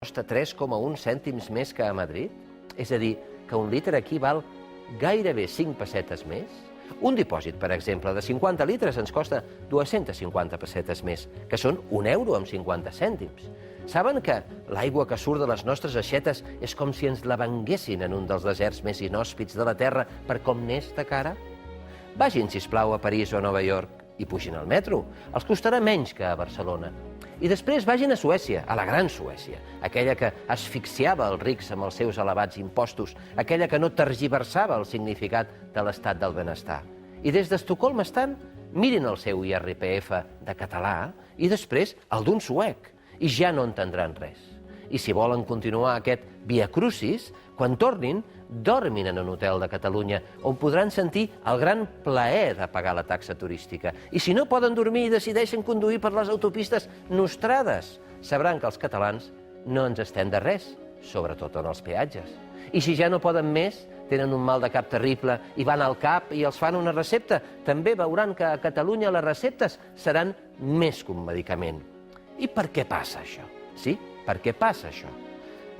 costa 3,1 cèntims més que a Madrid? És a dir, que un litre aquí val gairebé 5 pessetes més? Un dipòsit, per exemple, de 50 litres ens costa 250 pessetes més, que són 1 euro amb 50 cèntims. Saben que l'aigua que surt de les nostres aixetes és com si ens la venguessin en un dels deserts més inhòspits de la Terra per com n'és de cara? Vagin, sisplau, a París o a Nova York i pugin al metro. Els costarà menys que a Barcelona. I després vagin a Suècia, a la gran Suècia, aquella que asfixiava els rics amb els seus elevats impostos, aquella que no tergiversava el significat de l'estat del benestar. I des d'Estocolm estan, mirin el seu IRPF de català i després el d'un suec, i ja no entendran res. I si volen continuar aquest via crucis, quan tornin, dormin en un hotel de Catalunya, on podran sentir el gran plaer de pagar la taxa turística. I si no poden dormir i decideixen conduir per les autopistes nostrades, sabran que els catalans no ens estem de res, sobretot en els peatges. I si ja no poden més, tenen un mal de cap terrible i van al CAP i els fan una recepta, també veuran que a Catalunya les receptes seran més que un medicament. I per què passa això? Sí, per què passa això?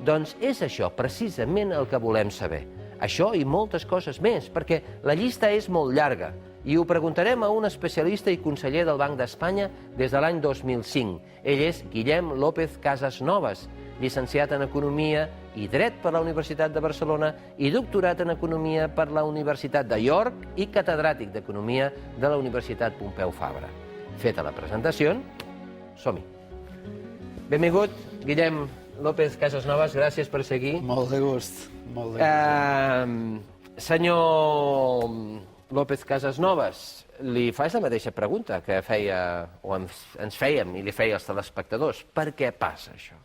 Doncs és això precisament el que volem saber. Això i moltes coses més, perquè la llista és molt llarga i ho preguntarem a un especialista i conseller del Banc d'Espanya des de l'any 2005. Ell és Guillem López Casasnovas, llicenciat en Economia i Dret per la Universitat de Barcelona i doctorat en Economia per la Universitat de York i catedràtic d'Economia de la Universitat Pompeu Fabra. Feta la presentació, som-hi. Benvingut, Guillem López Casasnovas, gràcies per seguir. Molt de gust, molt de gust. Senyor López Casasnovas, li faig la mateixa pregunta que feia, o ens fèiem i li feia als telespectadors. Per què passa això?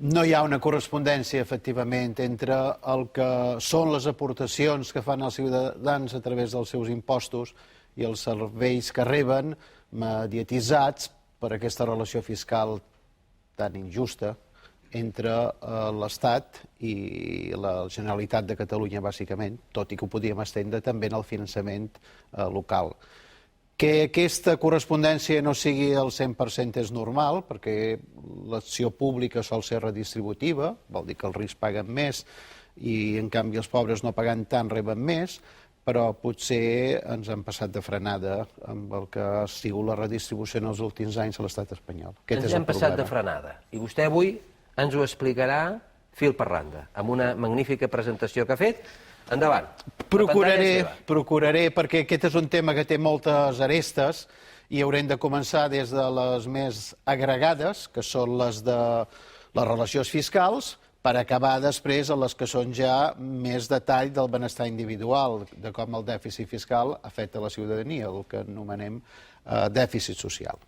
No hi ha una correspondència, efectivament, entre el que són les aportacions que fan els ciutadans a través dels seus impostos i els serveis que reben mediatitzats per aquesta relació fiscal tan injusta entre l'Estat i la Generalitat de Catalunya, bàsicament, tot i que ho podíem estendre també en el finançament local. Que aquesta correspondència no sigui al 100% és normal, perquè l'acció pública sol ser redistributiva, vol dir que els rics paguen més i, en canvi, els pobres no pagant tant reben més, però potser ens han passat de frenada amb el que ha sigut la redistribució en els últims anys a l'estat espanyol. Ens hem passat de frenada. I vostè avui ens ho explicarà fil per randa, amb una magnífica presentació que ha fet. Endavant. Procuraré, perquè aquest és un tema que té moltes arestes i haurem de començar des de les més agregades, que són les de les relacions fiscals, per acabar després a les que són ja més detall del benestar individual, de com el dèficit fiscal afecta la ciutadania, el que anomenem dèficit social.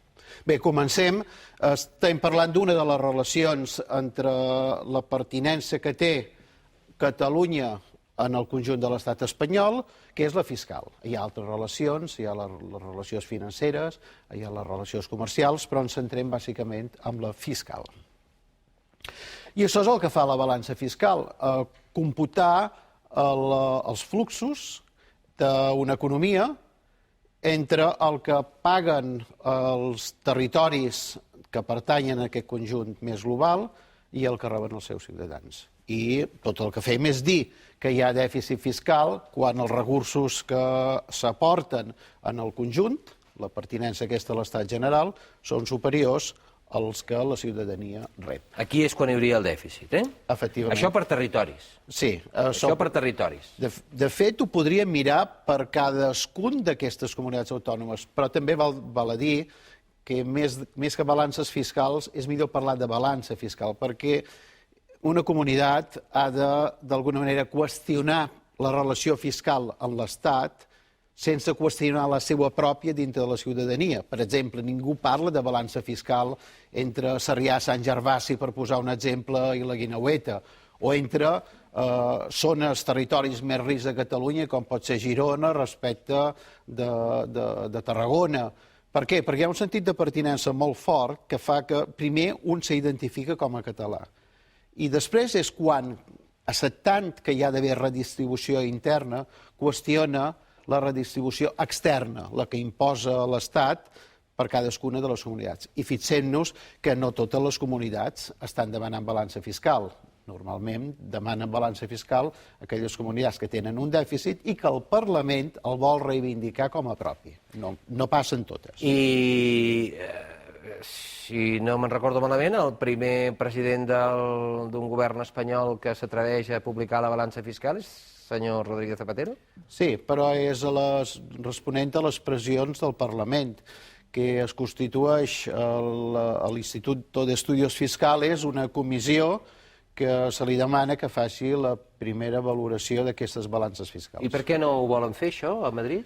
Bé, comencem. Estem parlant d'una de les relacions entre la pertinença que té Catalunya en el conjunt de l'estat espanyol, que és la fiscal. Hi ha altres relacions, hi ha les relacions financeres, hi ha les relacions comercials, però ens centrem bàsicament en la fiscal. I això és el que fa la balança fiscal, computar els fluxos d'una economia entre el que paguen els territoris que pertanyen a aquest conjunt més global i el que reben els seus ciutadans. I tot el que fem és dir que hi ha dèficit fiscal quan els recursos que s'aporten en el conjunt, la pertinença aquesta a l'estat general, són superiors els que la ciutadania rep. Aquí és quan hi hauria el dèficit, eh? Efectivament. Això per territoris. Sí. Això per territoris. De fet, ho podríem mirar per cadascun d'aquestes comunitats autònomes, però també val a dir que més que balances fiscals és millor parlar de balança fiscal, perquè una comunitat ha d'alguna manera qüestionar la relació fiscal amb l'Estat sense qüestionar la seva pròpia dintre de la ciutadania. Per exemple, ningú parla de balança fiscal entre Sarrià, Sant Gervasi, per posar un exemple, i la Guineueta, o entre zones, territoris més rics de Catalunya, com pot ser Girona, respecte de Tarragona. Per què? Perquè hi ha un sentit de pertinença molt fort que fa que primer un s'identifica com a català. I després és quan, acceptant que hi ha d'haver redistribució interna, qüestiona la redistribució externa, la que imposa l'Estat per cadascuna de les comunitats. I fixem-nos que no totes les comunitats estan demanant balança fiscal. Normalment demanen balança fiscal aquelles comunitats que tenen un dèficit i que el Parlament el vol reivindicar com a propi. No passen totes. I, si no me'n recordo malament, el primer president d'un govern espanyol que s'atreveix a publicar la balança fiscal és senyor Rodríguez Zapatero? Sí, però és responent a les pressions del Parlament, que es constitueix a l'Institut d'Estudios Fiscales una comissió que se li demana que faci la primera valoració d'aquestes balances fiscals. I per què no ho volen fer, això, a Madrid?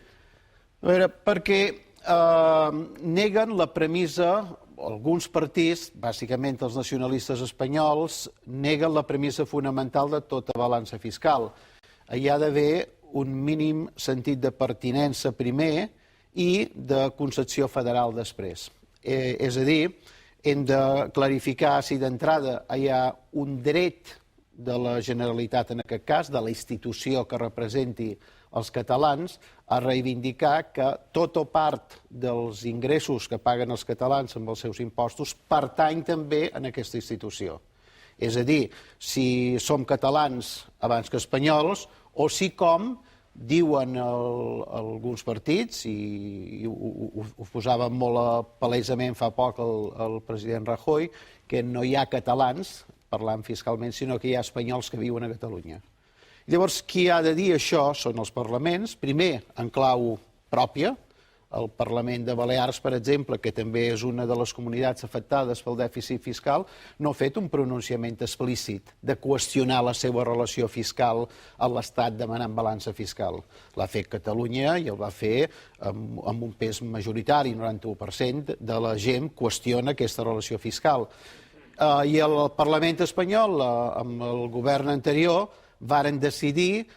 A veure, perquè neguen la premissa, alguns partits, bàsicament els nacionalistes espanyols, neguen la premissa fonamental de tota balança fiscal. Hi ha d'haver un mínim sentit de pertinença primer i de concepció federal després. És a dir, hem de clarificar si d'entrada hi ha un dret de la Generalitat, en aquest cas, de la institució que representi els catalans, a reivindicar que tot o part dels ingressos que paguen els catalans amb els seus impostos pertany també en aquesta institució. És a dir, si som catalans abans que espanyols, o si com diuen alguns partits, i ho posaven molt palesament fa poc el president Rajoy, que no hi ha catalans parlant fiscalment, sinó que hi ha espanyols que viuen a Catalunya. Llavors, qui ha de dir això són els parlaments, primer en clau pròpia. El Parlament de Balears, per exemple, que també és una de les comunitats afectades pel dèficit fiscal, no ha fet un pronunciament explícit de qüestionar la seva relació fiscal a l'Estat demanant balança fiscal. L'ha fet Catalunya i el va fer amb un pes majoritari, 91% de la gent qüestiona aquesta relació fiscal. I el Parlament espanyol, amb el govern anterior, varen decidir,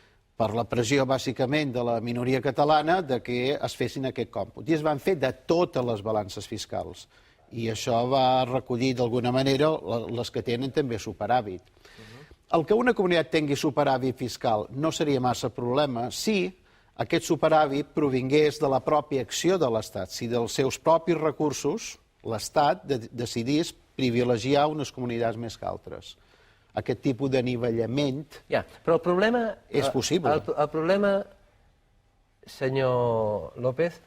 per la pressió, bàsicament, de la minoria catalana, de que es fessin aquest còmput. I es van fer de totes les balances fiscals. I això va recollir, d'alguna manera, les que tenen també superàvit. El que una comunitat tingui superàvit fiscal no seria massa problema si aquest superàvit provingués de la pròpia acció de l'Estat, si dels seus propis recursos l'Estat decidís privilegiar unes comunitats més que altres. Aquest tipus d'anivellament però el problema és possible. El problema, senyor López,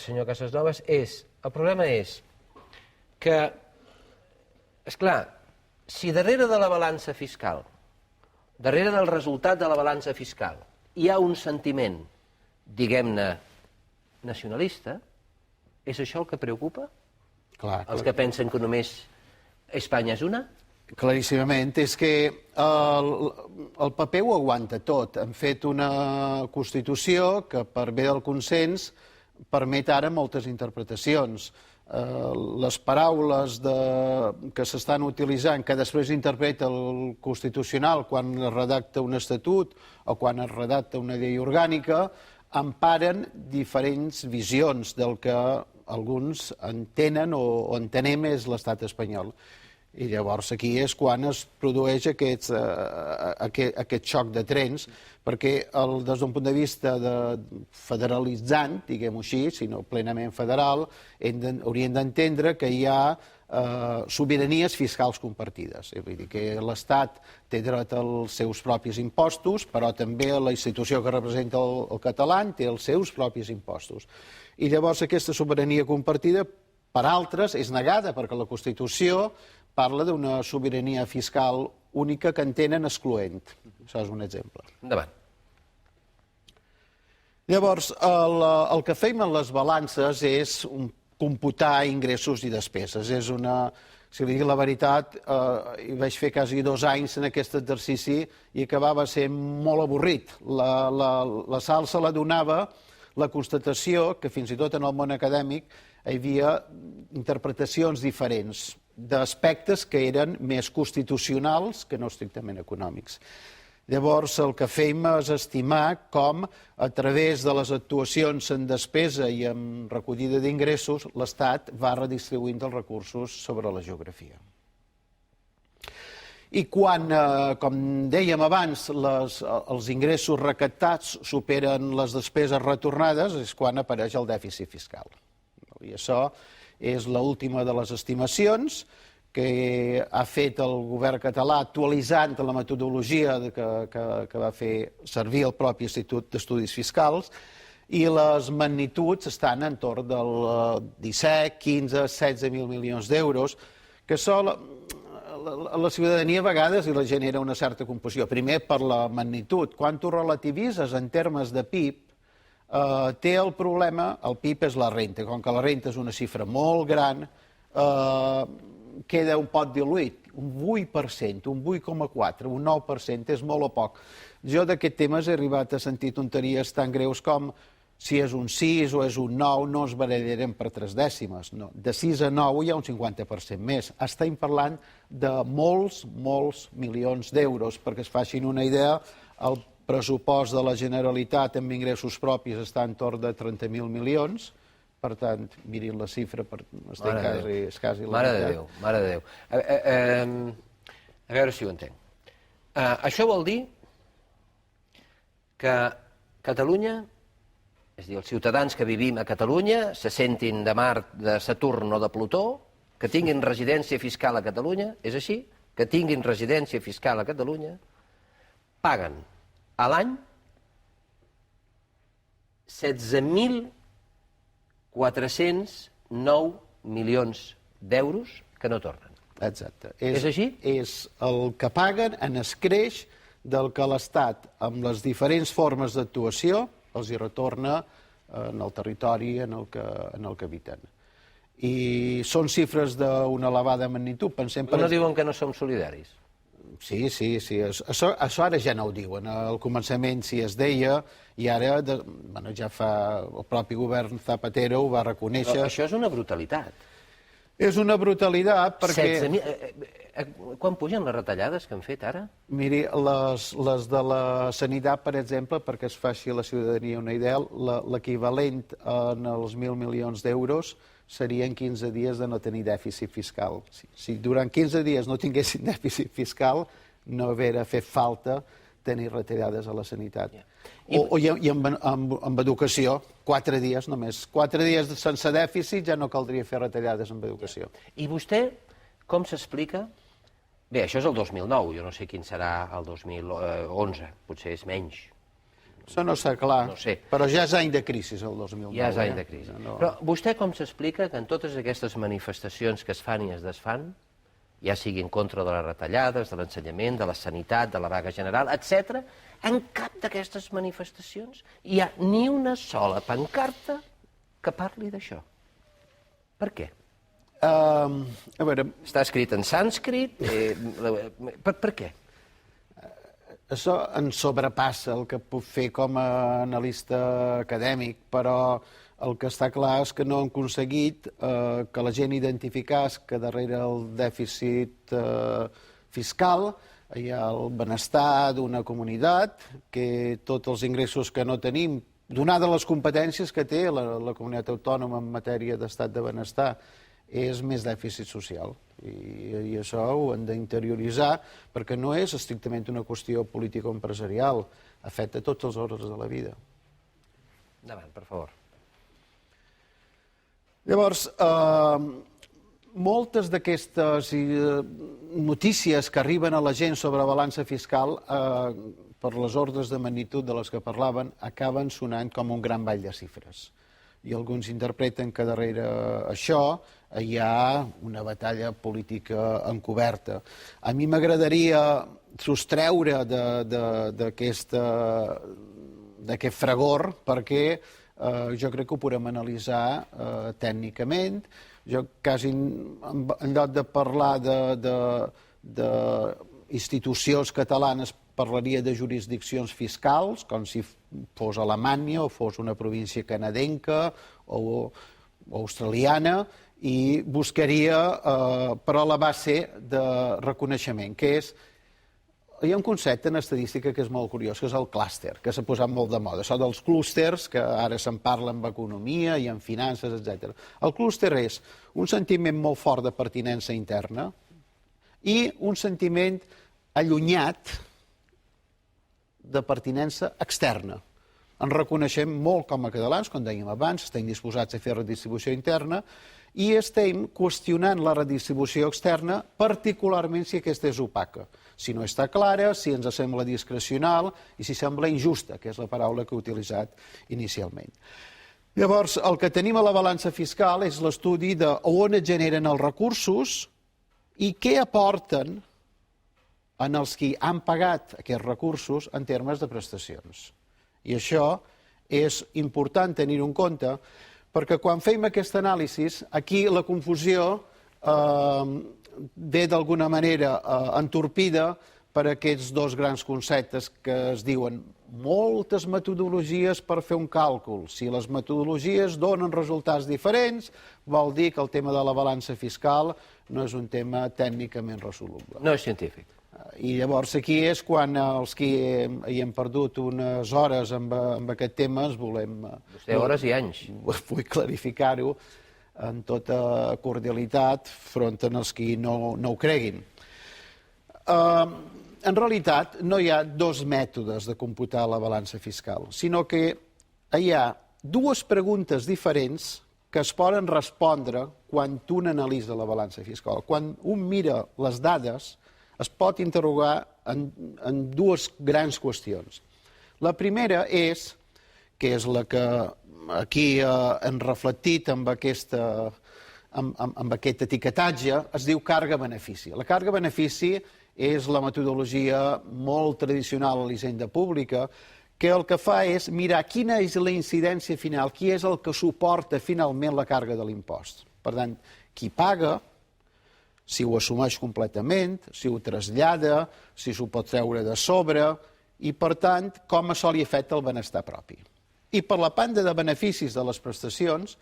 senyor Casasnovas, el problema és que, esclar, si darrere de la balança fiscal, darrere del resultat de la balança fiscal, hi ha un sentiment, diguem-ne, nacionalista, és això el que preocupa? Clar. Els que pensen que només Espanya és una? Claríssimament. És que el paper ho aguanta tot. Han fet una Constitució que, per bé del consens, permet ara moltes interpretacions. Les paraules que s'estan utilitzant, que després interpreta el Constitucional quan es redacta un estatut o quan es redacta una llei orgànica, emparen diferents visions del que alguns entenen o entenem és l'estat espanyol. I llavors aquí és quan es produeix aquest xoc de trens, perquè des d'un punt de vista federalitzant, diguem-ho així, sinó plenament federal, hauríem d'entendre que hi ha sobiranies fiscals compartides. És a dir, que l'Estat té dret als seus propis impostos, però també la institució que representa el català té els seus propis impostos. I llavors aquesta sobirania compartida, per altres, és negada, perquè la Constitució parla d'una sobirania fiscal única que entenen excloent. Això és un exemple. Endavant. Llavors, el que fem en les balances és computar ingressos i despeses. És una... Si li dic la veritat, hi vaig fer quasi 2 anys en aquest exercici i acabava sent molt avorrit. La salsa la donava la constatació que fins i tot en el món acadèmic hi havia interpretacions diferents d'aspectes que eren més constitucionals que no estrictament econòmics. Llavors, el que fem és estimar com, a través de les actuacions en despesa i en recollida d'ingressos, l'Estat va redistribuint els recursos sobre la geografia. I quan, com dèiem abans, els ingressos recaptats superen les despeses retornades, és quan apareix el dèficit fiscal. I això és l'última de les estimacions que ha fet el govern català actualitzant la metodologia que va fer servir el propi Institut d'Estudis Fiscals, i les magnituds estan entorn del 17, 15, 16.000 milions d'euros, que són a la ciutadania a vegades li genera una certa confusió. Primer, per la magnitud. Quan tu relativitzes en termes de PIB, té el problema, el PIB és la renta. Com que la renta és una xifra molt gran, queda un pot diluït. Un 8%, un 8,4%, un 9% és molt o poc. Jo d'aquest temes he arribat a sentir tonteries tan greus com si és un 6 o és un 9, no es barallarem per 3 dècimes. No. De 6 a 9 hi ha un 50% més. Estem parlant de molts milions d'euros. Perquè es facin una idea, el pressupost de la Generalitat amb ingressos propis està entorn de 30.000 milions. Per tant, mirin la xifra, és quasi la meitat. Mare de Déu. A veure si ho entenc. Això vol dir que Catalunya, és a dir, els ciutadans que vivim a Catalunya se sentin de Mart, de Saturn o de Plutó, que tinguin residència fiscal a Catalunya, és així? Que tinguin residència fiscal a Catalunya, paguen a l'any 16.409 milions d'euros que no tornen. Exacte. És així? És el que paguen en escreix del que l'Estat, amb les diferents formes d'actuació, els hi retorna en el territori en el que habiten. I són xifres d'una elevada magnitud. Però no diuen que no som solidaris? Sí. Això ara ja no ho diuen. Al començament sí es deia, i ara ja fa el propi govern Zapatero ho va reconèixer. Però això és una brutalitat. És una brutalitat perquè... Quan pugen les retallades que han fet ara? Miri, les de la sanitat, per exemple, perquè es faci a la ciutadania una idea, l'equivalent en els 1.000 milions d'euros serien 15 dies de no tenir dèficit fiscal. Si durant 15 dies no tinguessin dèficit fiscal, no hauria fet falta tenir retallades a la sanitat. I amb educació, 4 dies només. 4 dies sense dèficit ja no caldria fer retallades en educació. I vostè com s'explica? Bé, això és el 2009, jo no sé quin serà el 2011, potser és menys. Això no està clar, no sé. Però ja és any de crisi, el 2009. Ja és any de crisi. Però vostè com s'explica que en totes aquestes manifestacions que es fan i es desfan, ja sigui en contra de les retallades, de l'ensenyament, de la sanitat, de la vaga general, etc., en cap d'aquestes manifestacions hi ha ni una sola pancarta que parli d'això? Per què? A veure... Està escrit en sànscrit? Per què? Això ens sobrepassa el que puc fer com a analista acadèmic, però el que està clar és que no han aconseguit que la gent identificés que darrere el dèficit fiscal hi ha el benestar d'una comunitat, que tots els ingressos que no tenim, donades les competències que té la comunitat autònoma en matèria d'estat de benestar, és més dèficit social. I això ho hem d'interioritzar perquè no és estrictament una qüestió político-empresarial, afecta tots els ordres de la vida. Endavant, per favor. Llavors, moltes d'aquestes notícies que arriben a la gent sobre balança fiscal, per les ordres de magnitud de les que parlaven, acaben sonant com un gran ball de xifres. I alguns interpreten que darrere això hi ha una batalla política encoberta. A mi m'agradaria sostreure d'aquest fragor perquè jo crec que ho podem analitzar tècnicament. Jo quasi, en lloc de parlar d'institucions catalanes, parlaria de jurisdiccions fiscals, com si fos Alemanya o fos una província canadenca o australiana, i buscaria, però a la base de reconeixement, que és... Hi ha un concepte en estadística que és molt curiós, que és el clúster, que s'ha posat molt de moda. Això dels clústers, que ara se'n parla en economia i en finances, etc. El clúster és un sentiment molt fort de pertinença interna i un sentiment allunyat de pertinença externa. ens reconeixem molt com a catalans, com dèiem abans, estem disposats a fer redistribució interna i estem qüestionant la redistribució externa, particularment si aquesta és opaca, si no està clara, si ens sembla discrecional i si sembla injusta, que és la paraula que he utilitzat inicialment. Llavors, el que tenim a la balança fiscal és l'estudi d'on es generen els recursos i què aporten en els que han pagat aquests recursos en termes de prestacions. I això és important tenir-ho en compte, perquè quan fem aquesta anàlisi, aquí la confusió ve d'alguna manera entorpida per aquests dos grans conceptes que es diuen moltes metodologies per fer un càlcul. Si les metodologies donen resultats diferents, vol dir que el tema de la balança fiscal no és un tema tècnicament resoluble. No és científic. I llavors aquí és quan els que hi hem perdut unes hores amb aquest tema ens volem... Vostè hores i anys. Vull clarificar-ho en tota cordialitat front als que no ho creguin. En realitat, no hi ha dos mètodes de computar la balança fiscal, sinó que hi ha dues preguntes diferents que es poden respondre quan un analitza la balança fiscal. Quan un mira les dades, es pot interrogar en dues grans qüestions. La primera és, que és la que aquí hem reflectit amb aquest etiquetatge, es diu càrrega-benefici. La càrrega-benefici és la metodologia molt tradicional a l'hisenda pública, que el que fa és mirar quina és la incidència final, qui és el que suporta finalment la càrrega de l'impost. Per tant, qui paga, si ho assumeix completament, si ho trasllada, si s'ho pot treure de sobre, i per tant, com això li afecta el benestar propi. I per la banda de beneficis de les prestacions,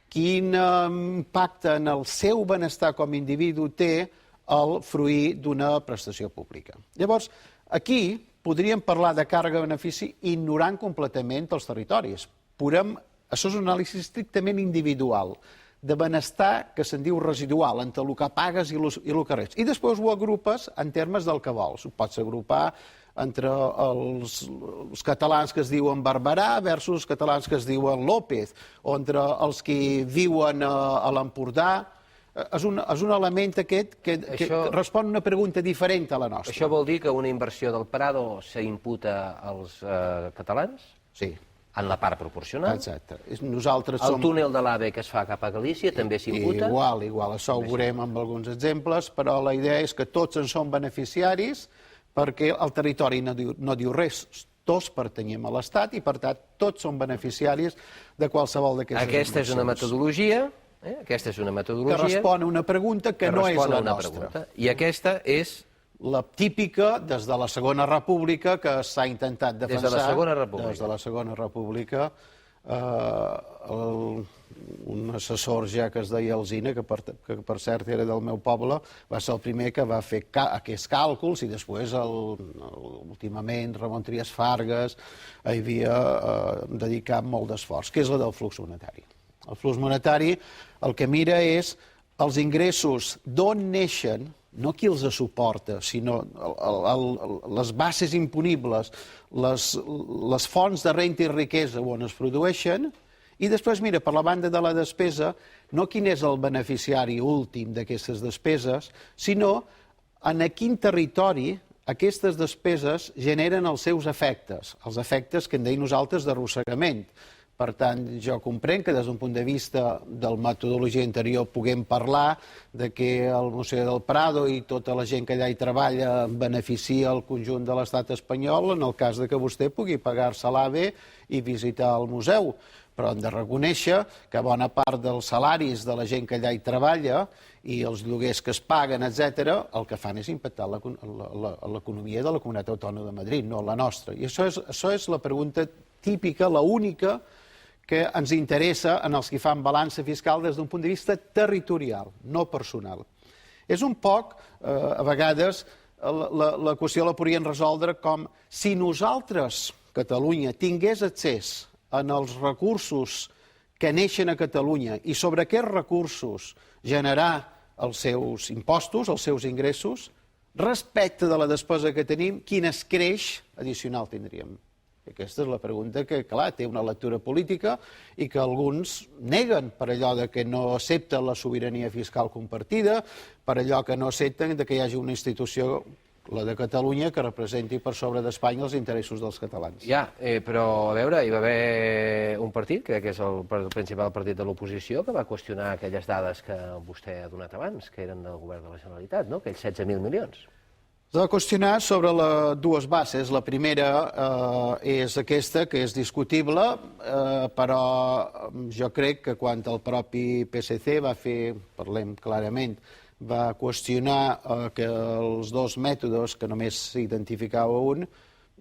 quin impacte en el seu benestar com a individu té el fruir d'una prestació pública. Llavors, aquí podríem parlar de càrrega-benefici ignorant completament els territoris. Això és una anàlisi estrictament individual, de benestar que se'n diu residual, entre el que pagues i el que reps. I després ho agrupes en termes del que vols. Ho pots agrupar entre els catalans que es diuen Barberà versus els catalans que es diuen López, o entre els que viuen a l'Empordà. És un element aquest que respon a una pregunta diferent a la nostra. Això vol dir que una inversió del Prado s'imputa als catalans? Sí. En la part proporcional? Exacte. El túnel de l'AVE que es fa cap a Galícia també s'imputa? Igual. Això ho veurem amb alguns exemples, però la idea és que tots en som beneficiaris perquè el territori no diu res. Tots pertanyem a l'Estat i, per tant, tots som beneficiaris de qualsevol d'aquestes inversions. Aquesta és una metodologia que respon a una pregunta que no és la nostra. I aquesta és la típica des de la Segona República que s'ha intentat defensar. Des de la Segona República. Des de la Segona República. Un assessor ja que es deia Alsina, que per cert era del meu poble, va ser el primer que va fer aquests càlculs i després, últimament, Ramon Trias Fargas hi havia dedicat molt d'esforç, que és la del flux monetari. El flux monetari el que mira és els ingressos d'on neixen, no qui els suporta, sinó les bases imponibles, les fonts de renda i riquesa on es produeixen, i després mira per la banda de la despesa no quin és el beneficiari últim d'aquestes despeses, sinó en quin territori aquestes despeses generen els seus efectes, els efectes que en deim nosaltres d'arrossegament. Per tant, jo comprenc que des d'un punt de vista de la metodologia interior puguem parlar de que el Museu del Prado i tota la gent que allà hi treballa beneficia el conjunt de l'estat espanyol en el cas que vostè pugui pagar-se l'AVE i visitar el museu. Però hem de reconèixer que bona part dels salaris de la gent que allà hi treballa i els lloguers que es paguen, etc., el que fan és impactar l'economia de la Comunitat Autònoma de Madrid, no la nostra. I això és la pregunta típica, la única que ens interessa en els que fan balança fiscal des d'un punt de vista territorial, no personal. És un poc, a vegades, la qüestió la podríem resoldre com si nosaltres, Catalunya, tingués accés en els recursos que neixen a Catalunya i sobre aquests recursos generar els seus impostos, els seus ingressos, respecte de la despesa que tenim, quin escreix addicional tindríem. Aquesta és la pregunta que, clar, té una lectura política i que alguns neguen per allò de que no accepten la sobirania fiscal compartida, per allò que no accepten que hi hagi una institució, la de Catalunya, que representi per sobre d'Espanya els interessos dels catalans. Ja, però a veure, hi va haver un partit, crec que és el principal partit de l'oposició, que va qüestionar aquelles dades que vostè ha donat abans, que eren del govern de la Generalitat, no? Aquells 16.000 milions. S'ha de qüestionar sobre dues bases. La primera és aquesta, que és discutible, però jo crec que quan el propi PSC va fer, parlem clarament, va qüestionar que els dos mètodes, que només s'identificava un,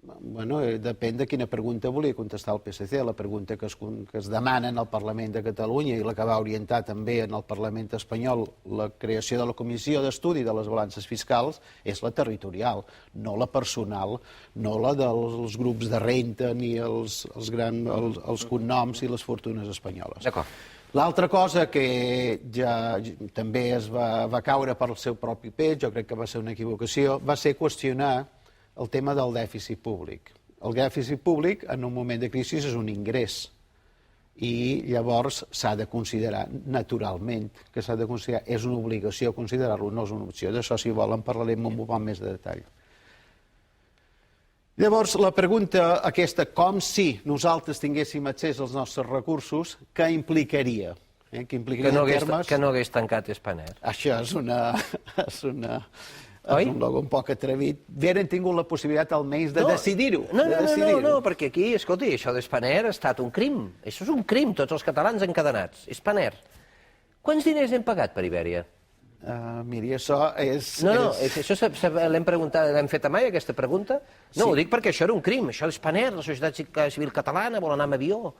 bueno, depèn de quina pregunta volia contestar el PSC. La pregunta que es demana en el Parlament de Catalunya i la que va orientar també en el Parlament espanyol la creació de la Comissió d'Estudi de les Balances Fiscals és la territorial, no la personal, no la dels grups de renta ni els cognoms i les fortunes espanyoles. D'acord. L'altra cosa que ja també es va caure per el seu propi pes, jo crec que va ser una equivocació, va ser qüestionar el tema del dèficit públic. El dèficit públic, en un moment de crisi, és un ingrés i llavors s'ha de considerar, naturalment, que s'ha de considerar, és una obligació considerar-lo, no és una opció. D'això, si volen, parlarem amb més de detall. Llavors, la pregunta aquesta, com si nosaltres tinguéssim accés als nostres recursos, què implicaria? Que no hagués tancat Spanair. Això és un logo un poc atrevit. Hauran tingut la possibilitat almenys de decidir-ho. No, perquè aquí, escolti, això d'Spanair ha estat un crim. Això és un crim, tots els catalans encadenats. Spanair. Quants diners hem pagat per Ibèria? Miri, això és... No, això l'hem preguntat, l'hem fet mai, aquesta pregunta? No, ho dic perquè això era un crim, això d'Spanair, la societat civil catalana vol anar amb avió.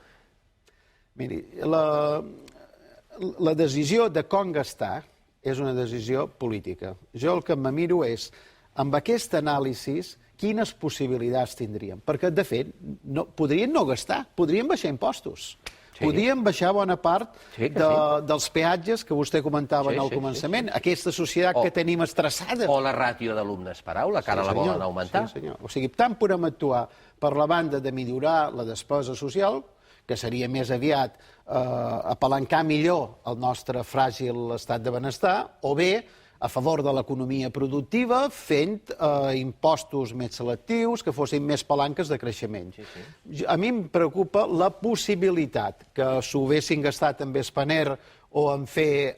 Miri, la decisió de com gastar és una decisió política. Jo el que me miro és, amb aquest anàlisi, quines possibilitats tindríem? Perquè, de fet, podrien no gastar, podrien baixar impostos. Podríem baixar bona part dels peatges que vostè comentava al començament. Aquesta societat que tenim estressada. O la ràtio d'alumnes per aula, que ara la volen augmentar. Sí, senyor. O sigui, tant podem actuar per la banda de millorar la despesa social, que seria més aviat apalancar millor el nostre fràgil estat de benestar, o bé a favor de l'economia productiva, fent impostos més selectius, que fossin més palanques de creixement. A mi em preocupa la possibilitat que s'ho haguessin gastat en Spanair o en fer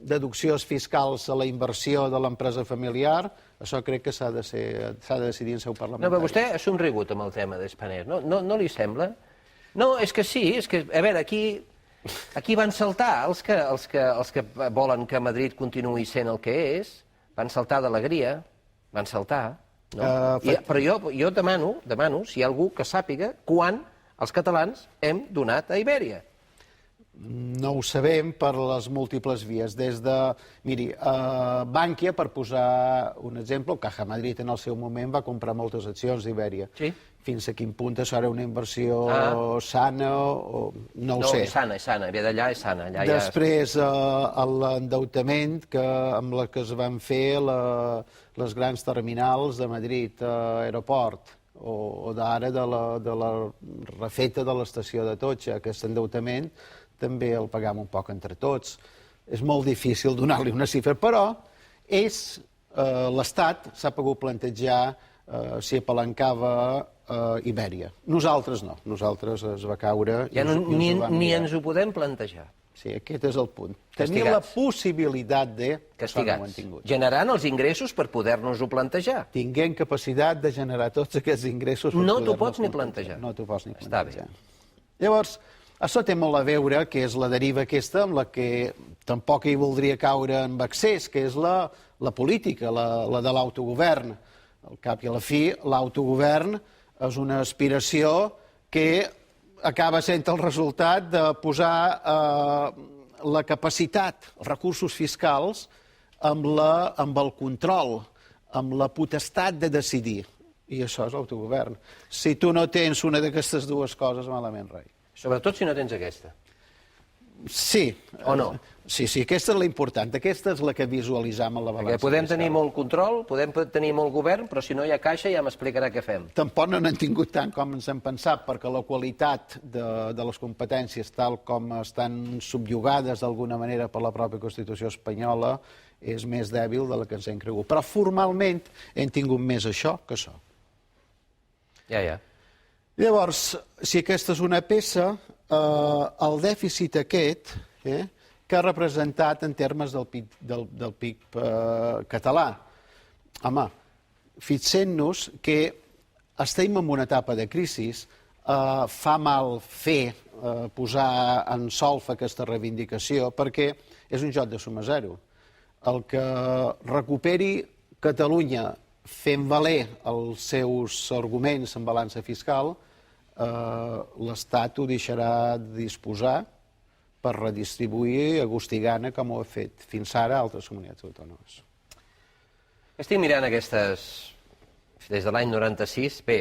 deduccions fiscals a la inversió de l'empresa familiar. Això crec que s'ha de decidir en seu parlamentari. No, però vostè ha somrigut amb el tema de Spanair, no li sembla? No, és que sí, és que, a veure, aquí van saltar els que volen que Madrid continuï sent el que és, van saltar d'alegria, van saltar, però jo demano si hi ha algú que sàpiga quan els catalans hem donat a Ibèria. No ho sabem per les múltiples vies. Miri, Bankia, per posar un exemple, Caja Madrid en el seu moment va comprar moltes accions d'Ibèria. Sí. Fins a quin punt això era una inversió sana o no ho sé. No, és sana, ve d'allà, és sana. Després, l'endeutament amb la que es van fer les grans terminals de Madrid Aeroport, o d'ara de la refeta de l'estació de Totxa. Aquest endeutament també el pagam un poc entre tots. És molt difícil donar-li una xifra, però l'Estat s'ha pogut plantejar si apalancava Ibèria. Nosaltres no. Nosaltres es va caure... Ni ens ho podem plantejar. Sí, aquest és el punt. Tenir la possibilitat de... Castigats. Generant els ingressos per poder-nos-ho plantejar. Tinguent capacitat de generar tots aquests ingressos... No t'ho pots ni plantejar. No t'ho pots ni Està plantejar. bé. Llavors, això té molt a veure, que és la deriva aquesta, amb la que tampoc hi voldria caure en excés, que és la política, la de l'autogovern. Al cap i a la fi, l'autogovern és una aspiració que acaba sent el resultat de posar la capacitat, els recursos fiscals, amb el control, amb la potestat de decidir. I això és l'autogovern. Si tu no tens una d'aquestes dues coses, malament rai. Sobretot si no tens aquesta. Sí. O no? Sí, aquesta és la important, aquesta és la que visualitzam a la balança. Perquè podem tenir molt control, podem tenir molt govern, però si no hi ha caixa ja m'explicarà què fem. Tampoc no n'han tingut tant com ens hem pensat, perquè la qualitat de les competències, tal com estan subjugades d'alguna manera per la pròpia Constitució espanyola, és més dèbil de la que ens hem cregut. Però formalment hem tingut més això que això. Ja. Llavors, si aquesta és una peça, el dèficit aquest, que ha representat en termes del PIB català. Home, fixem-nos que estem en una etapa de crisi, fa mal posar en solfa aquesta reivindicació perquè és un joc de suma zero. El que recuperi Catalunya fent valer els seus arguments en balança fiscal, l'Estat ho deixarà de disposar per redistribuir agostigana com ho ha fet fins ara a altres comunitats autònomes. Estic mirant aquestes... Des de l'any 96, bé,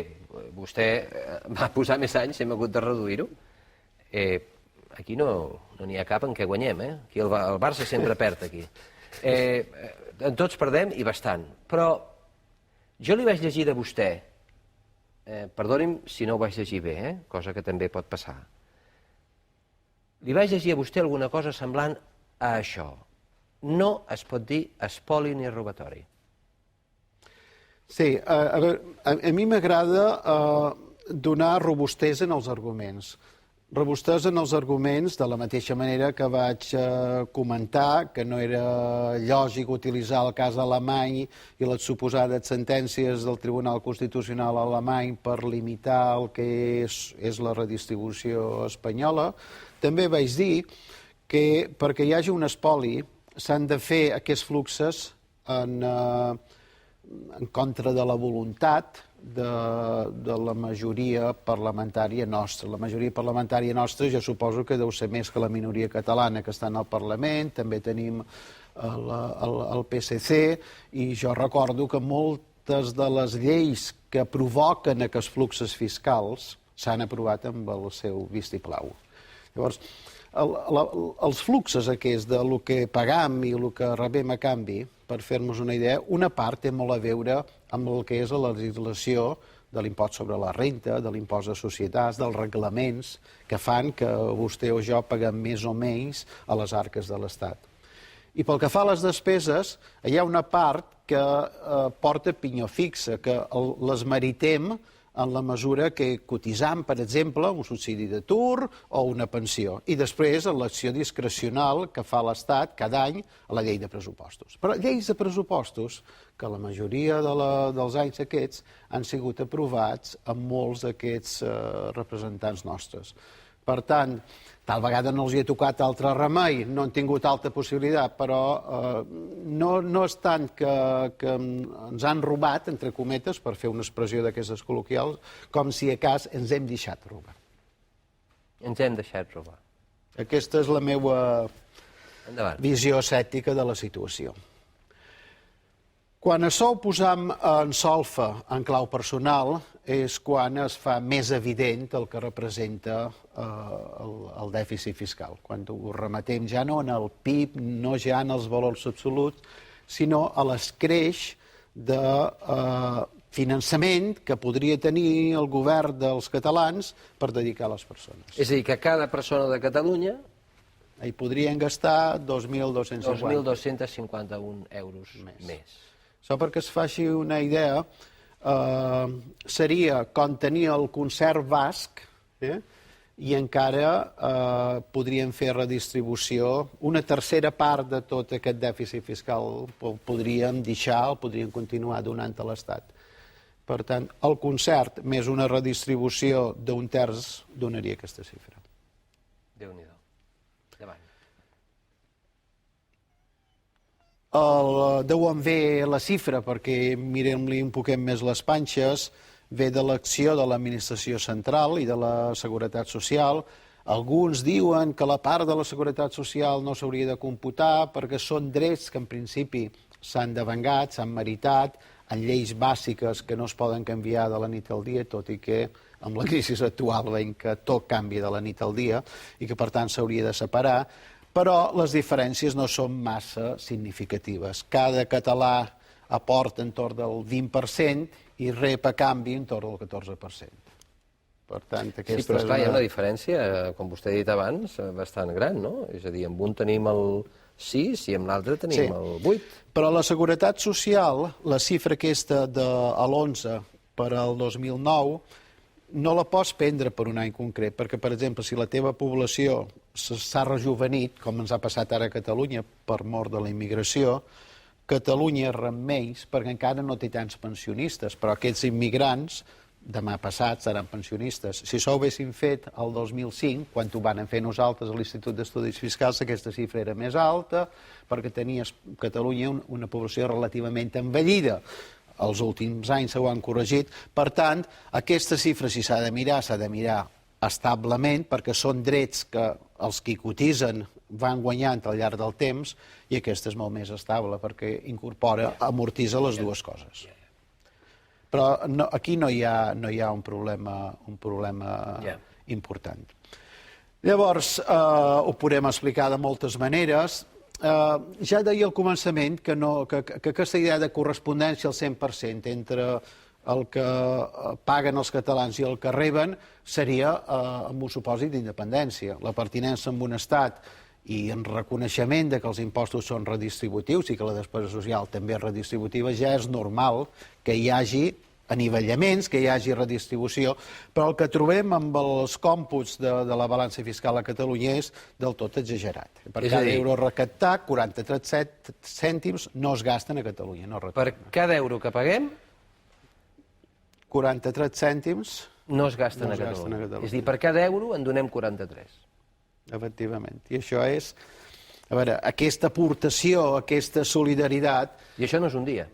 vostè va posar més anys, hem hagut de reduir-ho. Aquí no n'hi ha cap en què guanyem, Aquí el Barça sempre perd, aquí. En tots perdem i bastant. Però jo li vaig llegir de vostè, perdoni'm si no ho vaig llegir bé, cosa que també pot passar. Li vaig llegir a vostè alguna cosa semblant a això. No es pot dir espoli ni robatori. Sí, a mi m'agrada donar robustesa en els arguments. Robustesa en els arguments de la mateixa manera que vaig comentar que no era lògic utilitzar el cas alemany i les suposades sentències del Tribunal Constitucional alemany per limitar el que és la redistribució espanyola. També vaig dir que perquè hi hagi un espoli s'han de fer aquests fluxos en contra de la voluntat de la majoria parlamentària nostra. La majoria parlamentària nostra jo suposo que deu ser més que la minoria catalana que està en el Parlament, també tenim el PSC, i jo recordo que moltes de les lleis que provoquen aquests fluxos fiscals s'han aprovat amb el seu vistiplau. Llavors, els fluxos aquests del que pagam i el que rebem a canvi, per fer-nos una idea, una part té molt a veure amb el que és la legislació de l'impost sobre la renta, de l'impost de societats, dels reglaments que fan que vostè o jo paguem més o menys a les arques de l'Estat. I pel que fa a les despeses, hi ha una part que porta pinyó fixa, que les meritem en la mesura que cotitzam, per exemple, un subsidi d'atur o una pensió. I després l'acció discrecional que fa l'Estat cada any a la llei de pressupostos. Però lleis de pressupostos que la majoria dels anys aquests han sigut aprovats amb molts d'aquests representants nostres. Per tant, tal vegada no els hi ha tocat altre remei, no han tingut altra possibilitat, però no és tant que ens han robat, entre cometes, per fer una expressió d'aquestes col·loquials, com si a cas ens hem deixat robar. Ens hem deixat robar. Aquesta és la meva visió escèptica de la situació. Quan això ho posam en solfa, en clau personal, és quan es fa més evident el que representa el dèficit fiscal. Quan ho remetem ja no en el PIB, no ja en els valors absoluts, sinó a l'escreix de finançament que podria tenir el govern dels catalans per dedicar a les persones. És a dir, que cada persona de Catalunya hi podrien gastar 2.251 euros més. Això perquè es faci una idea, seria com tenir el concert basc i encara podríem fer redistribució. Una tercera part de tot aquest dèficit fiscal el podríem deixar, el podríem continuar donant a l'Estat. Per tant, el concert més una redistribució d'un terç donaria aquesta xifra. Déu-n'hi-do. Davant. D'on ve la xifra, perquè mirem-li un poquet més les panxes, ve de l'acció de l'administració central i de la Seguretat Social. Alguns diuen que la part de la Seguretat Social no s'hauria de computar perquè són drets que en principi s'han devengat, s'han meritat, en lleis bàsiques que no es poden canviar de la nit al dia, tot i que amb la crisi actual veiem que tot canvia de la nit al dia i que per tant s'hauria de separar, però les diferències no són massa significatives. Cada català aporta entorn del 20% i rep a canvi entorn del 14%. Per tant, Sí, però esclar, hi ha una diferència, com vostè ha dit abans, bastant gran, no? És a dir, amb un tenim el 6 i amb l'altre tenim el 8. Però la Seguretat Social, la xifra aquesta de l'11 per al 2009, no la pots prendre per un any concret, perquè, per exemple, si la teva població s'ha rejuvenit, com ens ha passat ara a Catalunya per mort de la immigració, Catalunya rep menys perquè encara no té tants pensionistes, però aquests immigrants demà passat seran pensionistes. Si això ho haguéssim fet el 2005, quan ho van fer nosaltres a l'Institut d'Estudis Fiscals, aquesta xifra era més alta, perquè tenia Catalunya una població relativament envellida. Els últims anys s'ho han corregit. Per tant, aquesta xifra, si s'ha de mirar establement, perquè són drets que els que cotitzen van guanyant al llarg del temps, i aquesta és molt més estable, perquè amortitza les dues coses. Però aquí no hi ha un problema important. Llavors, ho podem explicar de moltes maneres. Ja deia al començament que aquesta idea de correspondència al 100% entre el que paguen els catalans i el que reben seria amb un supòsit d'independència. La pertinença a un estat i en reconeixement que els impostos són redistributius i que la despesa social també és redistributiva, ja és normal que hi hagi anivellaments, que hi hagi redistribució, però el que trobem amb els còmputs de la balança fiscal a Catalunya és del tot exagerat. Per cada euro recaptat, 43 cèntims no es gasten a Catalunya. Per cada euro que paguem, 43 cèntims no es gasten a Catalunya. És a dir, per cada euro en donem 43. Efectivament. I això és, a veure, aquesta aportació, aquesta solidaritat... I això no és un dia.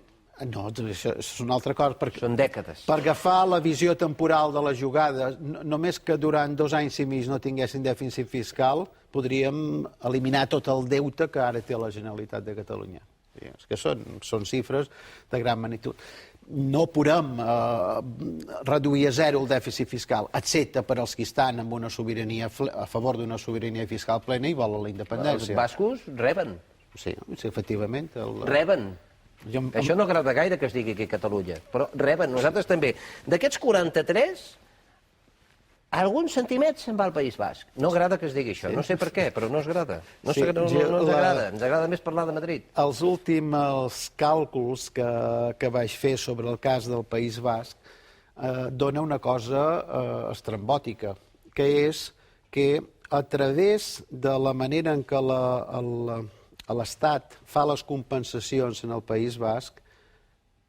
No, això és una altra cosa. Són dècades. Per agafar la visió temporal de la jugada, només que durant 2 anys i mig no tinguessin dèficit fiscal, podríem eliminar tot el deute que ara té la Generalitat de Catalunya. És que són xifres de gran magnitud. No podem reduir a zero el dèficit fiscal, excepte per als que estan amb una sobirania a favor d'una sobirania fiscal plena i volen la independència. Els bascos reben. Sí, efectivament. Reben. Això no agrada gaire que es digui aquí a Catalunya, però reben. Nosaltres també. D'aquests 43, alguns centimets se'n va al País Basc. No agrada que es digui això, no sé per què, però no ens agrada. No ens agrada, ens agrada més parlar de Madrid. Els últims càlculs que vaig fer sobre el cas del País Basc dona una cosa estrambòtica, que és que a través de la manera en què l'Estat fa les compensacions en el País Basc,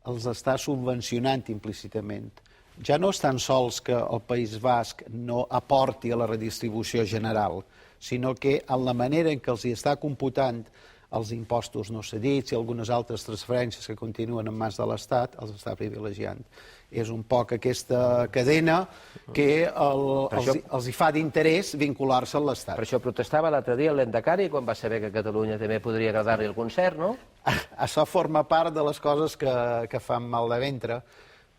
els està subvencionant implícitament. Ja no és tan sols que el País Basc no aporti a la redistribució general, sinó que en la manera en què els hi està computant els impostos no cedits i algunes altres transferències que continuen en mans de l'Estat, els està privilegiant. És un poc aquesta cadena que els hi fa d'interès vincular-se a l'Estat. Per això protestava l'altre dia el Lehendakari quan va saber que a Catalunya també podria agradar-li el concert, no? Això forma part de les coses que fan mal de ventre,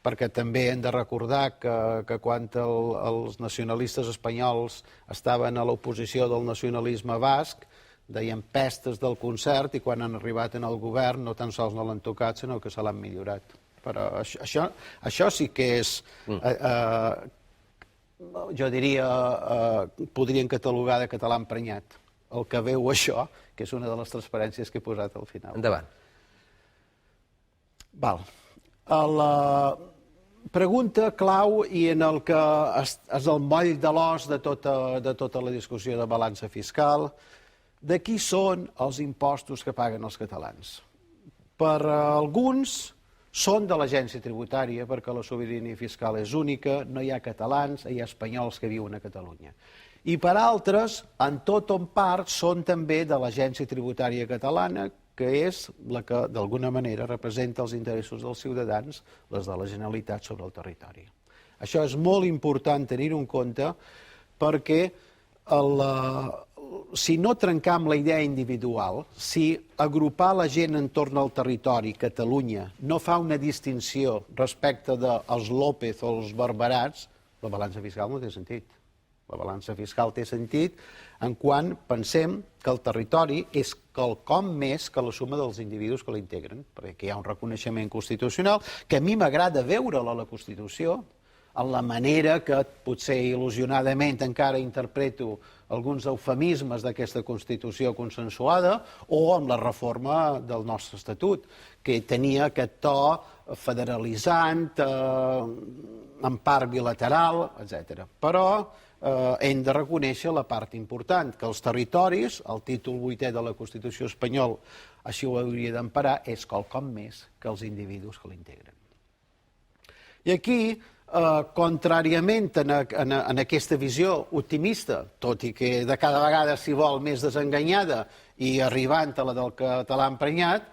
perquè també hem de recordar que quan els nacionalistes espanyols estaven a l'oposició del nacionalisme basc, deien pestes del concert i quan han arribat en el govern no tan sols no l'han tocat, sinó que se l'han millorat. Però això sí que és, jo diria, podrien catalogar de català emprenyat. El que veu això, que és una de les transparències que he posat al final. Endavant. Val. La pregunta clau i en el que és el moll de l'os de tota la discussió de balança fiscal, de qui són els impostos que paguen els catalans? Per alguns són de l'agència tributària, perquè la sobirania fiscal és única, no hi ha catalans, hi ha espanyols que viuen a Catalunya. I per altres, en tot o en part, són també de l'agència tributària catalana, que és la que, d'alguna manera, representa els interessos dels ciutadans, les de la Generalitat sobre el territori. Això és molt important tenir-ho en compte perquè si no trencar amb la idea individual, si agrupar la gent entorn al territori, Catalunya, no fa una distinció respecte dels López o els Barberats, La balança fiscal no té sentit. La balança fiscal té sentit en quan pensem que el territori és quelcom més que la suma dels individus que l'integren, perquè hi ha un reconeixement constitucional que a mi m'agrada veure-la a la Constitució, en la manera que potser il·lusionadament encara interpreto alguns eufemismes d'aquesta Constitució consensuada, o amb la reforma del nostre Estatut, que tenia aquest to federalitzant, en part bilateral, etc. Però hem de reconèixer la part important, que els territoris, el títol 8è de la Constitució espanyol, així ho hauria d'emparar, és quelcom més que els individus que l'integren. I aquí, contràriament a aquesta visió optimista, tot i que de cada vegada s'hi vol més desenganyada i arribant a la del català emprenyat,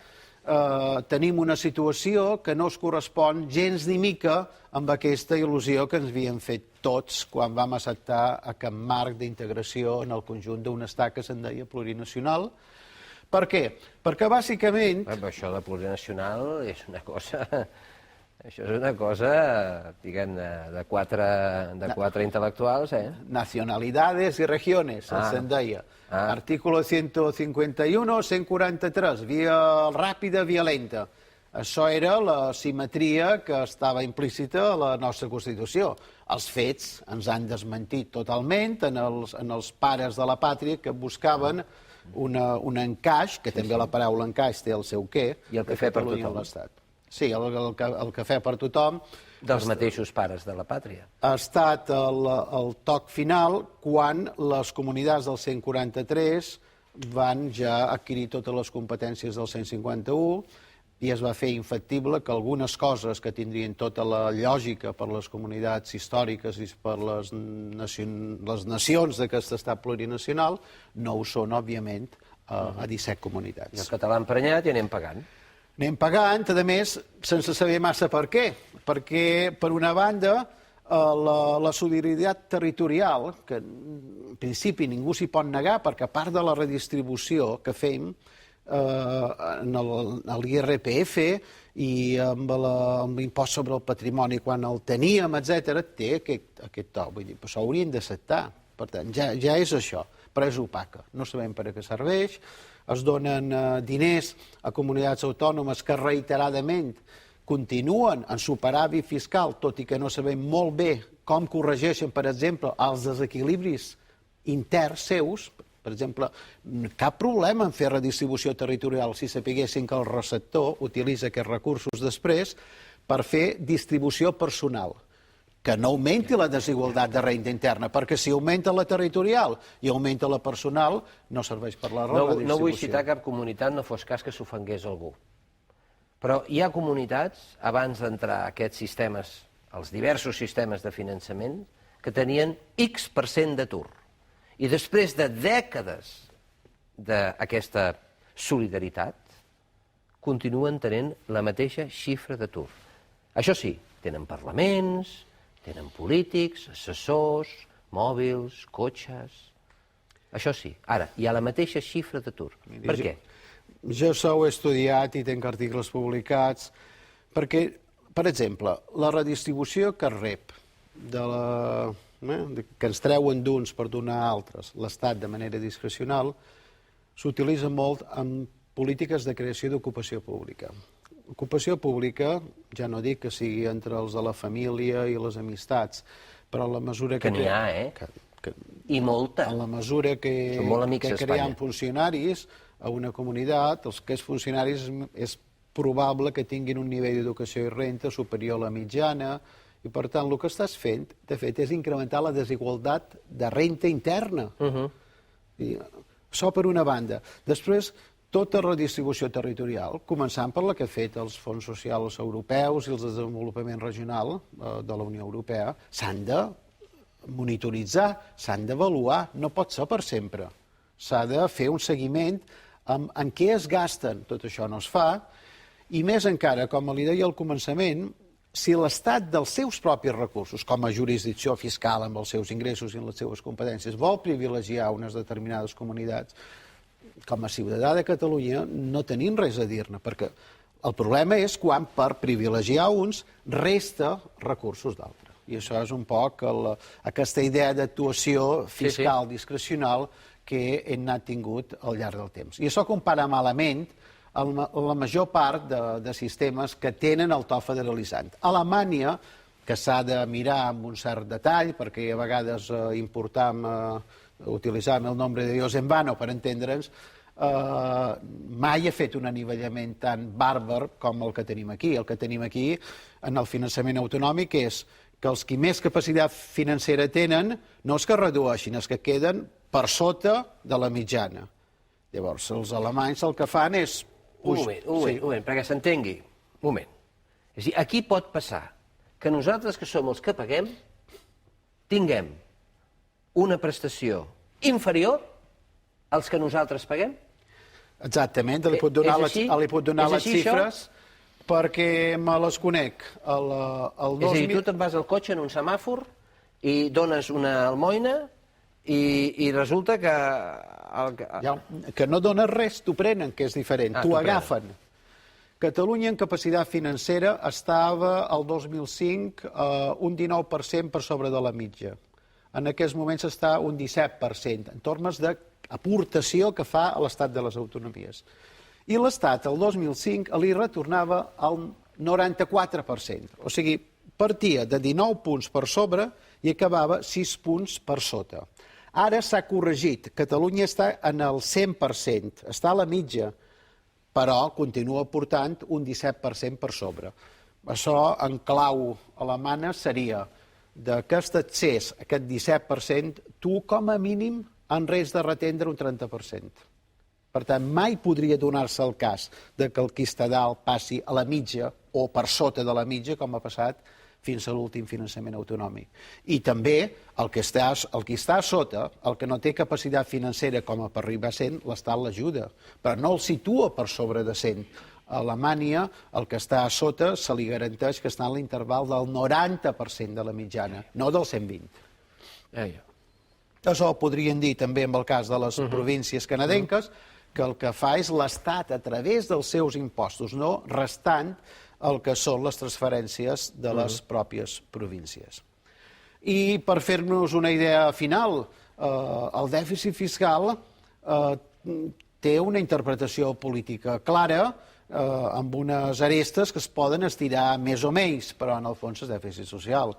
tenim una situació que no es correspon gens ni mica amb aquesta il·lusió que ens havíem fet tots quan vam acceptar aquest marc d'integració en el conjunt d'un estat que se'n deia plurinacional. Per què? Perquè bàsicament... Això de plurinacional és una cosa... Això és una cosa, diguem, de quatre intel·lectuals, Nacionalidades y regiones, se'n deia. Artículo 151, 143, via ràpida, via lenta. Això era la simetria que estava implícita a la nostra Constitució. Els fets ens han desmentit totalment en els pares de la pàtria que buscaven un encaix, que també la paraula encaix té el seu què, i el cafè per tothom. Sí, el cafè per tothom. Dels mateixos pares de la pàtria. Ha estat el toc final quan les comunitats del 143 van ja adquirir totes les competències del 151 i es va fer infactible que algunes coses que tindrien tota la lògica per les comunitats històriques i per les nacions d'aquest estat plurinacional no ho són, òbviament, a 17 comunitats. I el català emprenyat i anem pagant. Anem pagant, a més, sense saber massa per què. Perquè, per una banda, la solidaritat territorial, que en principi ningú s'hi pot negar, perquè a part de la redistribució que fem en l'IRPF i amb l'impost sobre el patrimoni quan el teníem, etc., té aquest to. Vull dir, això ho hauríem d'acceptar. Per tant, ja és això, però és opaca. No sabem per a què serveix. Es donen diners a comunitats autònomes que reiteradament continuen en superàvit fiscal, tot i que no sabem molt bé com corregeixen, per exemple, els desequilibris interns seus. Per exemple, cap problema en fer redistribució territorial si sapiguessin que el receptor utilitza aquests recursos després per fer distribució personal, que no augmenti la desigualtat de renda interna, perquè si augmenta la territorial i augmenta la personal, no serveix per la redistribució. No vull citar cap comunitat, no fos cas que s'ofengués algú. Però hi ha comunitats, abans d'entrar a aquests sistemes, els diversos sistemes de finançament, que tenien X% d'atur. I després de dècades d'aquesta solidaritat, continuen tenint la mateixa xifra d'atur. Això sí, tenen parlaments, tenen polítics, assessors, mòbils, cotxes... Això sí. Ara, hi ha la mateixa xifra d'atur. Per què? Jo això ho he estudiat i tinc articles publicats, perquè, per exemple, la redistribució que rep, que ens treuen d'uns per donar a altres, l'Estat de manera discrecional, s'utilitza molt en polítiques de creació d'ocupació pública. Ocupació pública, ja no dic que sigui entre els de la família i les amistats, però en la mesura que... Que n'hi ha, I molta. En la mesura que creem funcionaris a una comunitat, els que és funcionaris és probable que tinguin un nivell d'educació i renta superior a la mitjana, i per tant el que estàs fent, de fet, és incrementar la desigualtat de renta interna. Això per una banda. Després, tota redistribució territorial, començant per la que ha fet els fons socials europeus i els de desenvolupament regional de la Unió Europea, s'han de monitoritzar, s'han d'avaluar, no pot ser per sempre. S'ha de fer un seguiment en què es gasten, tot això no es fa, i més encara, com li deia al començament, si l'Estat dels seus propis recursos, com a jurisdicció fiscal amb els seus ingressos i les seves competències, vol privilegiar unes determinades comunitats, com a ciutadà de Catalunya no tenim res a dir-ne, perquè el problema és quan per privilegiar uns resta recursos d'altres. I això és un poc aquesta idea d'actuació fiscal discrecional que hem anat tingut al llarg del temps. I això compara malament la major part de sistemes que tenen el to federalitzant. Alemanya, que s'ha de mirar amb un cert detall, perquè a vegades utilitzàvem el nombre de Dios en vano per entendre'ns, mai ha fet un anivellament tan bàrbar com el que tenim aquí. El que tenim aquí, en el finançament autonòmic, és que els qui més capacitat financera tenen no és que redueixin, és que queden per sota de la mitjana. Llavors, els alemanys el que fan és... Un moment, perquè s'entengui. Un moment. És a dir, aquí pot passar que nosaltres, que som els que paguem, tinguem una prestació inferior als que nosaltres paguem? Exactament, li pot donar les xifres perquè me les conec. És a dir, tu te'n vas al cotxe en un semàfor i dones una almoina i resulta que... Que no dones res, t'ho prenen, que és diferent. T'ho agafen. Catalunya en capacitat financera estava el 2005 un 19% per sobre de la mitja. En aquests moments està un 17%, en termes d'aportació que fa a l'Estat de les autonomies. I l'Estat, el 2005, li retornava al 94%. O sigui, partia de 19 punts per sobre i acabava 6 punts per sota. Ara s'ha corregit. Catalunya està en el 100%, està a la mitja, però continua portant un 17% per sobre. Això, en clau alemana, seria d'aquest accés, aquest 17%, tu, com a mínim, en res de retendre un 30%. Per tant, mai podria donar-se el cas que el qui està dalt passi a la mitja o per sota de la mitja, com ha passat fins a l'últim finançament autonòmic. I també el que està a sota, el que no té capacitat financera com a per arribar a 100, l'Estat l'ajuda, però no el situa per sobre de 100. A Alemanya, el que està a sota se li garanteix que està en l'interval del 90% de la mitjana, no del 120%. Això ho podrien dir també en el cas de les províncies canadenques, que el que fa és l'Estat a través dels seus impostos, no restant el que són les transferències de les pròpies províncies. I per fer-nos una idea final, el dèficit fiscal té una interpretació política clara, amb unes arestes que es poden estirar més o menys, però en el fons és dèficit social.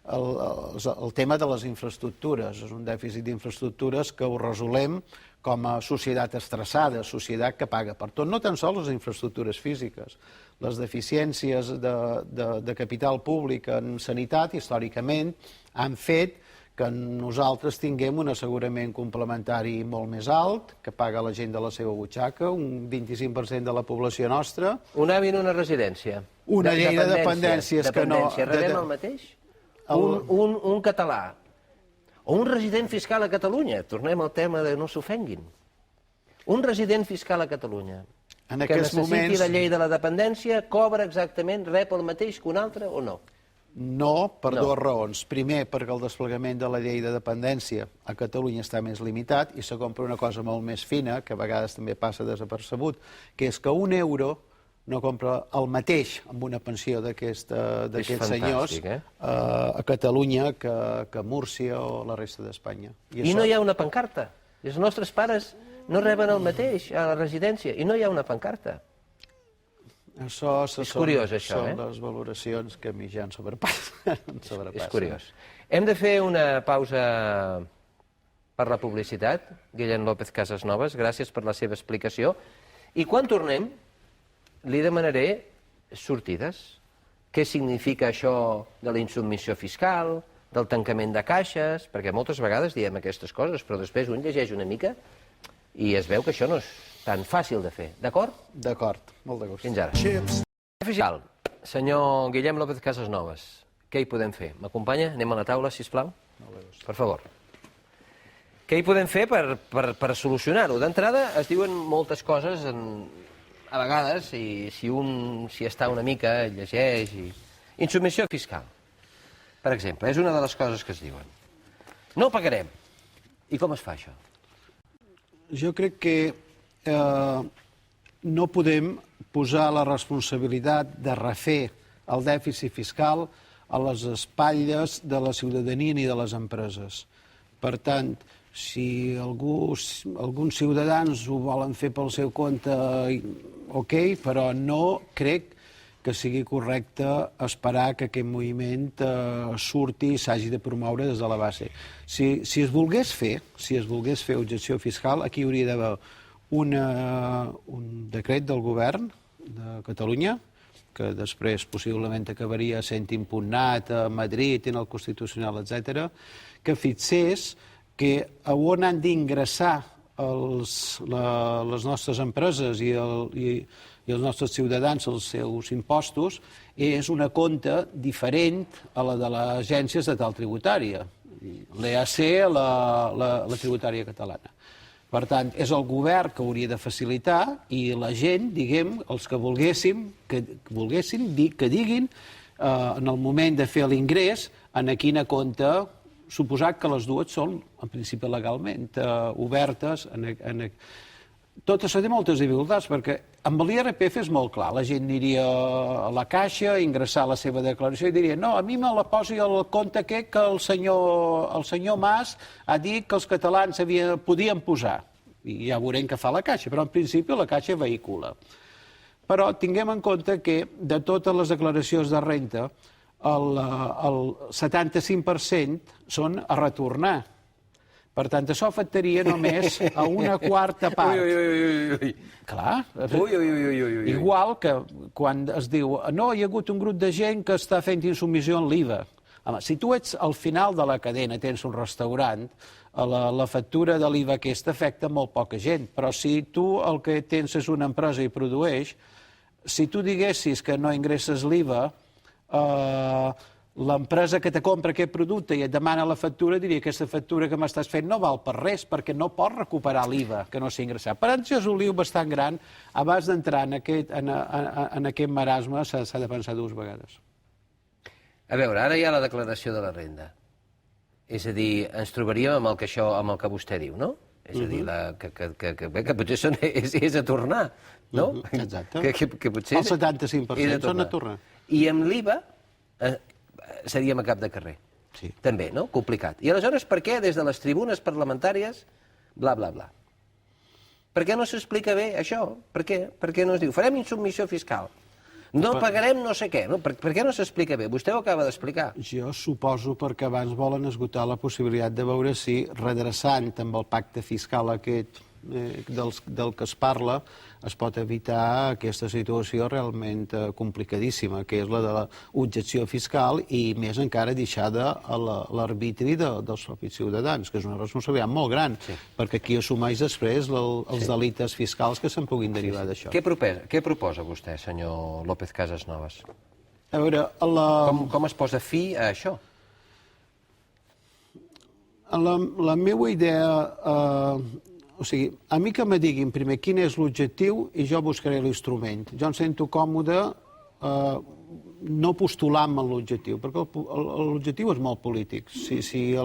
El tema de les infraestructures, és un dèficit d'infraestructures que ho resolem com a societat estressada, societat que paga per tot, no tan sols les infraestructures físiques. Les deficiències de capital públic en sanitat, històricament, han fet que nosaltres tinguem un assegurament complementari molt més alt, que paga la gent de la seva butxaca, un 25% de la població nostra. Un avi en una residència. Una llei de dependències que no... Rebem el mateix? Un català o un resident fiscal a Catalunya, tornem al tema de no s'ofenguin. Un resident fiscal a Catalunya que necessiti la llei de la dependència, cobra exactament, rep el mateix que un altre o no? No, per dues raons. Primer, perquè el desplegament de la llei de dependència a Catalunya està més limitat, i segon, per una cosa molt més fina, que a vegades també passa desapercebut, que és que un euro no compra el mateix amb una pensió d'aquests senyors a Catalunya que a Múrcia o la resta d'Espanya. I no hi ha una pancarta. Els nostres pares no reben el mateix a la residència i no hi ha una pancarta. És curiós, això, són les valoracions que a mi ja em sobrepassen. És curiós. Hem de fer una pausa per la publicitat. Guillem López Casasnovas, gràcies per la seva explicació. I quan tornem, li demanaré sortides. Què significa això de la insubmissió fiscal, del tancament de caixes, perquè moltes vegades diem aquestes coses, però després un llegeix una mica i es veu que això no és tan fàcil de fer. D'acord? D'acord, molt de gust. Fins ara. Fiscal, senyor Guillem López Casasnovas, què hi podem fer? M'acompanya? Anem a la taula, sisplau? Per favor. Què hi podem fer per solucionar-ho? D'entrada es diuen moltes coses a vegades, i si un s'hi està una mica, llegeix... Insubmissió fiscal, per exemple, és una de les coses que es diuen. No pagarem. I com es fa això? Jo crec que no podem posar la responsabilitat de refer el dèficit fiscal a les espatlles de la ciutadania ni de les empreses. Per tant, si alguns ciutadans ho volen fer pel seu compte, ok, però no crec que sigui correcte esperar que aquest moviment surti i s'hagi de promoure des de la base. Si es volgués fer objecció fiscal, aquí hauria d'haver un decret del govern de Catalunya, que després possiblement acabaria sent impugnat a Madrid, en el Constitucional, etc., que fixés que on han d'ingressar les nostres empreses i els nostres ciutadans els seus impostos és una compta diferent a la de les agències de tal tributària, l'EAC, la tributària catalana. Per tant, és el govern que hauria de facilitar i la gent, diguem, els que volguessin, que diguin en el moment de fer l'ingrés en quina compta, suposat que les dues són, en principi legalment, obertes. Tot això té moltes dificultats, perquè amb l'IRPF és molt clar. La gent aniria a la caixa, ingressar la seva declaració i diria no, a mi me la posi al compte aquest que el senyor Mas ha dit que els catalans podien posar. I ja veurem què fa la caixa, però en principi la caixa vehicula. Però tinguem en compte que de totes les declaracions de renda, el 75% són a retornar. Per tant, això afectaria només a una quarta part. Ui. Clar. Ui. Igual que quan es diu no, hi ha hagut un grup de gent que està fent insubmissió en l'IVA. Home, si tu ets al final de la cadena, tens un restaurant, la factura de l'IVA aquesta afecta molt poca gent, però si tu el que tens és una empresa i produeix, si tu diguessis que no ingresses l'IVA, l'empresa que te compra aquest producte i et demana la factura diria que aquesta factura que m'estàs fent no val per res perquè no pots recuperar l'IVA que no s'ha ingressat. Per tant, això és un lío bastant gran. Abans d'entrar en aquest marasme s'ha de pensar dues vegades. A veure, ara hi ha la declaració de la renda. És a dir, ens trobaríem amb el que vostè diu, no? És a dir, que potser és a tornar, no? Exacte. Que potser el 75% són a tornar. I amb l'IVA seríem a cap de carrer. Sí. També, no? Complicat. I aleshores, per què des de les tribunes parlamentàries, bla, bla, bla? Per què no s'explica bé això? Per què no es diu, farem insubmissió fiscal? No pagarem no sé què. No? Per què no s'explica bé? Vostè ho acaba d'explicar. Jo suposo perquè abans volen esgotar la possibilitat de veure si, redreçant amb el pacte fiscal aquest del que es parla, es pot evitar aquesta situació realment complicadíssima, que és la de l'objecció fiscal i més encara deixada a l'arbitri dels propis ciutadans, que és una responsabilitat molt gran, perquè aquí assumeix després els delictes fiscals que se'n puguin derivar d'això. Què proposa vostè, senyor López Casasnovas? A veure, com es posa fi a això? La meva idea... O sigui, a mi que me diguin primer quin és l'objectiu i jo buscaré l'instrument. Jo em sento còmode no postulant-me en l'objectiu, perquè l'objectiu és molt polític. Si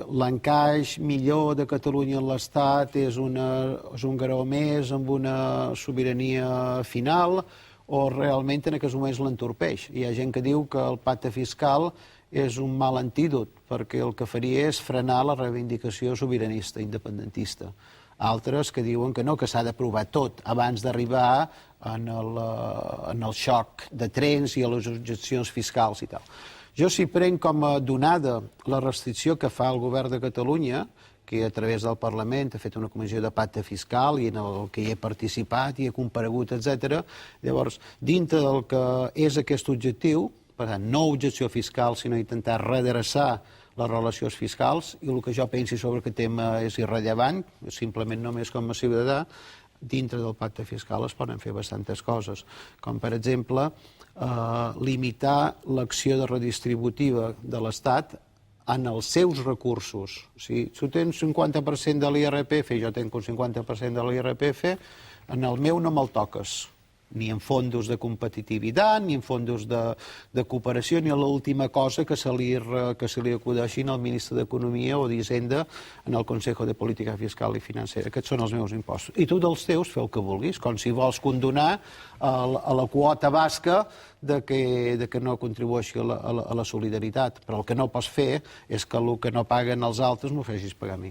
l'encaix millor de Catalunya en l'Estat és un graó més amb una sobirania final o realment en aquests moments l'entorpeix. Hi ha gent que diu que el pacte fiscal és un mal antídot, perquè el que faria és frenar la reivindicació sobiranista, independentista. Altres que diuen que no, que s'ha d'aprovar tot abans d'arribar en el xoc de trens i a les objeccions fiscals i tal. Jo si prenc com a donada la restricció que fa el govern de Catalunya, que a través del Parlament ha fet una comissió de pacte fiscal i en el que hi he participat i he comparegut, etc. Llavors, dintre del que és aquest objectiu, per tant, no objecció fiscal, sinó intentar redreçar les relacions fiscals, i el que jo pensi sobre aquest tema és irrellevant, simplement només com a ciutadà, dintre del pacte fiscal es poden fer bastantes coses, com per exemple limitar l'acció de redistributiva de l'Estat en els seus recursos. Si tu tens 50% de l'IRPF i jo tenc un 50% de l'IRPF, en el meu no me'l toques. ni en fondos de competitivitat, ni en fondos de cooperació, ni a l'última cosa que se li acudeixin al ministre d'Economia o d'Hisenda en el Consejo de Política Fiscal i Financera. Aquests són els meus impostos. I tu dels teus feu el que vulguis, com si vols condonar a la quota basca de que no contribueixi a la solidaritat. Però el que no pots fer és que el que no paguen els altres m'ho facis pagar a mi.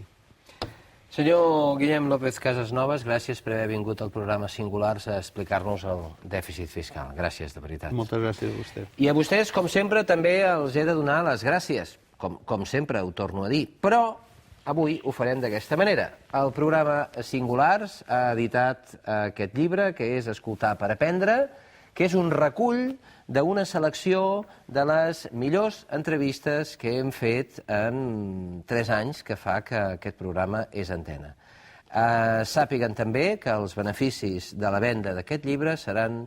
Senyor Guillem López Casasnovas, gràcies per haver vingut al programa Singulars a explicar-nos el dèficit fiscal. Gràcies, de veritat. Moltes gràcies a vostè. I a vostès, com sempre, també els he de donar les gràcies. Com sempre, ho torno a dir. Però avui ho farem d'aquesta manera. El programa Singulars ha editat aquest llibre, que és Escoltar per aprendre, que és un recull d'una selecció de les millors entrevistes que hem fet en 3 anys que fa que aquest programa és antena. Sàpiguen també que els beneficis de la venda d'aquest llibre seran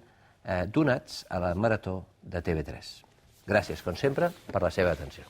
donats a la Marató de TV3. Gràcies, com sempre, per la seva atenció.